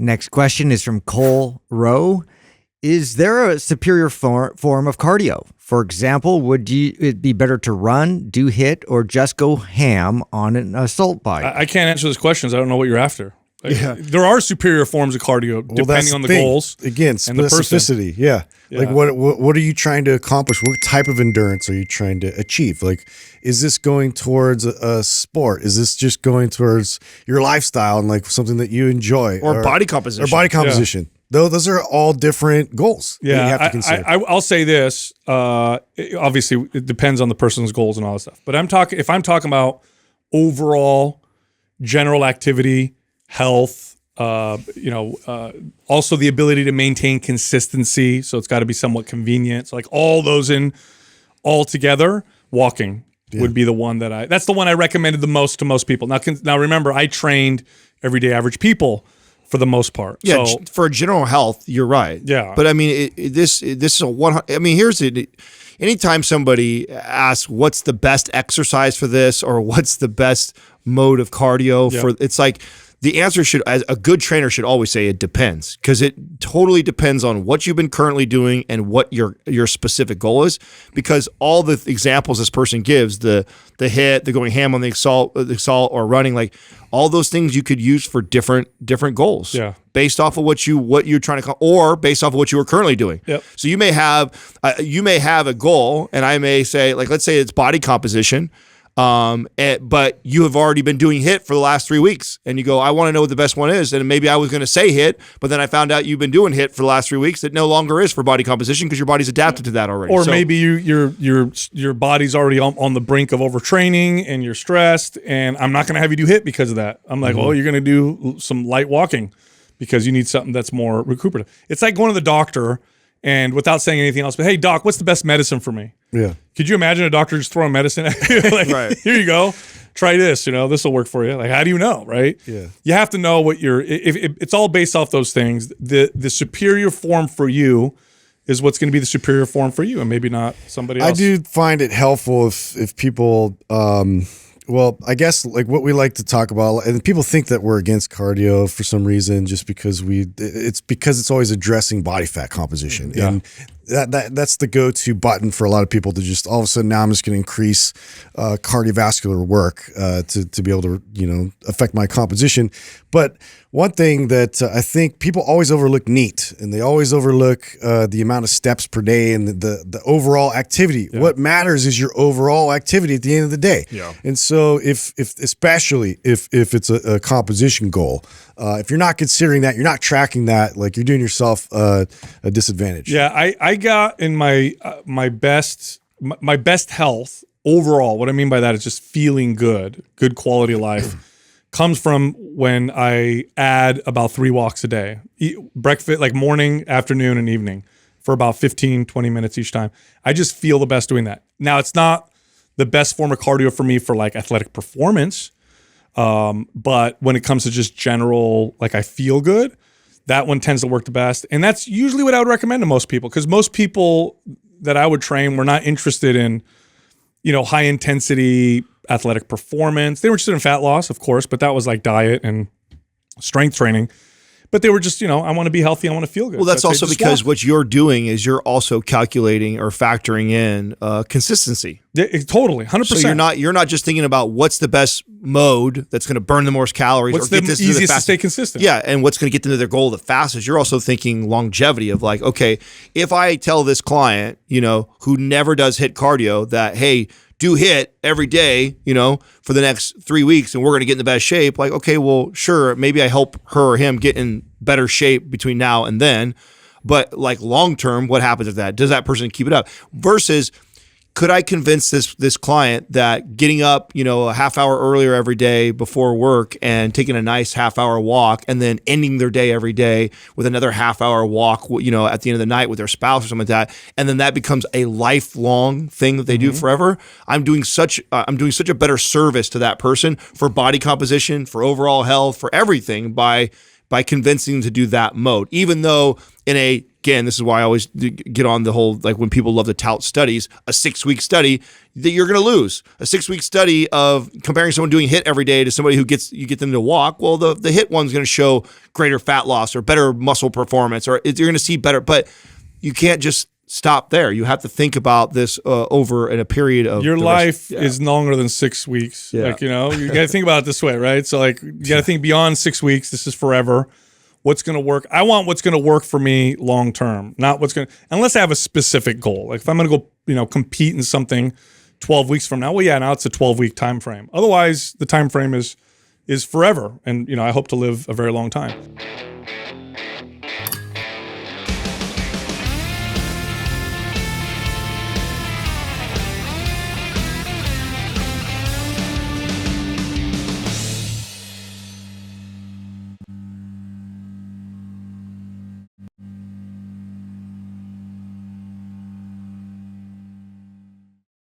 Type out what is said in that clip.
Next question is from Cole Rowe. Is there a superior form of cardio? For example, would it be better to run, do HIIT, or just go ham on an assault bike? I can't answer those questions. I don't know what you're after. There are superior forms of cardio depending on the goals. Again, and the specificity. Yeah. Like what are you trying to accomplish? What type of endurance are you trying to achieve? Like, is this going towards a sport? Is this just going towards your lifestyle and like something that you enjoy? Or body composition. Or body composition. Though those are all different goals that you have to consider. I'll say this. Obviously, it depends on the person's goals and all that stuff. But if I'm talking about overall general activity, health, also the ability to maintain consistency. So it's got to be somewhat convenient. So like all those all together, walking would be the one that's the one I recommended the most to most people. Now remember, I trained everyday average people for the most part. Yeah, so, for general health, you're right. Yeah. But I mean, this is a one. I mean, here's it. Anytime somebody asks what's the best exercise for this or what's the best mode of cardio for, it's like, the answer as a good trainer should always say it depends, because it totally depends on what you've been currently doing and what your specific goal is. Because all the examples this person gives, the HIIT, the going ham on the assault or running, like all those things you could use for different goals. Yeah. Based off of what you're trying to, or based off of what you were currently doing. Yep. So you may have a goal, and I may say, like, let's say it's body composition. But you have already been doing HIIT for the last 3 weeks, and you go, I want to know what the best one is. And maybe I was going to say HIIT, but then I found out you've been doing HIIT for the last 3 weeks. That no longer is for body composition because your body's adapted to that already. Or maybe your body's already on the brink of overtraining and you're stressed, and I'm not going to have you do HIIT because of that. I'm like, well, you're going to do some light walking because you need something that's more recuperative. It's like going to the doctor and without saying anything else, but hey, doc, what's the best medicine for me? Yeah. Could you imagine a doctor just throwing medicine at you? Like, right. Here you go. Try this, this will work for you. Like, how do you know, right? Yeah. You have to know what if it's all based off those things. The superior form for you is what's going to be the superior form for you and maybe not somebody else. I do find it helpful if people, well, I guess like what we like to talk about, and people think that we're against cardio for some reason, just because it's always addressing body fat composition. Yeah. And that's the go-to button for a lot of people to just all of a sudden, now I'm just going to increase cardiovascular work to be able to, affect my composition. But one thing that I think people always overlook NEAT, and they always overlook the amount of steps per day and the overall activity. Yeah. What matters is your overall activity at the end of the day. Yeah. And so especially if it's a composition goal, if you're not considering that, you're not tracking that, like you're doing yourself a disadvantage. Yeah, I got in my best health overall. What I mean by that is just feeling good quality of life. Comes from when I add about 3 walks a day. Eat breakfast, like morning, afternoon, and evening for about 15, 20 minutes each time. I just feel the best doing that. Now, it's not the best form of cardio for me for like athletic performance, but when it comes to just general, like I feel good, that one tends to work the best. And that's usually what I would recommend to most people, because most people that I would train were not interested in, high intensity athletic performance. They were interested in fat loss, of course, but that was like diet and strength training. But they were just, I want to be healthy. I want to feel good. Well, that's also because what you're doing is you're also calculating or factoring in consistency. Yeah, totally, 100%. So you're not just thinking about what's the best mode that's going to burn the most calories. What's or the easiest to stay consistent? Yeah, and what's going to get them to their goal the fastest. You're also thinking longevity of like, okay, if I tell this client, who never does HIIT cardio that, hey, do HIIT every day, for the next 3 weeks, and we're going to get in the best shape. Like, okay, well, sure, maybe I help her or him get in better shape between now and then. But like long term, what happens with that? Does that person keep it up? Versus, could I convince this client that getting up, a half hour earlier every day before work and taking a nice half hour walk and then ending their day every day with another half hour walk, at the end of the night with their spouse or something like that, and then that becomes a lifelong thing that they do forever. I'm doing such a better service to that person for body composition, for overall health, for everything by by convincing them to do that mode, even though again, this is why I always get on the whole, like when people love to tout studies, a 6-week study that you're going to lose. A 6-week study of comparing someone doing HIIT every day to somebody you get them to walk. Well, the HIIT one's going to show greater fat loss or better muscle performance, or you're going to see better, but you can't just stop there. You have to think about this over in a period of your life is longer than 6 weeks. Yeah. Like, you got to think about it this way, right? So like, you got to think beyond 6 weeks. This is forever. What's going to work? I want what's going to work for me long term, not what's going to, unless I have a specific goal. Like if I'm going to go, compete in something 12 weeks from now, well, yeah, now it's a 12-week time frame. Otherwise, the time frame is forever. And, I hope to live a very long time.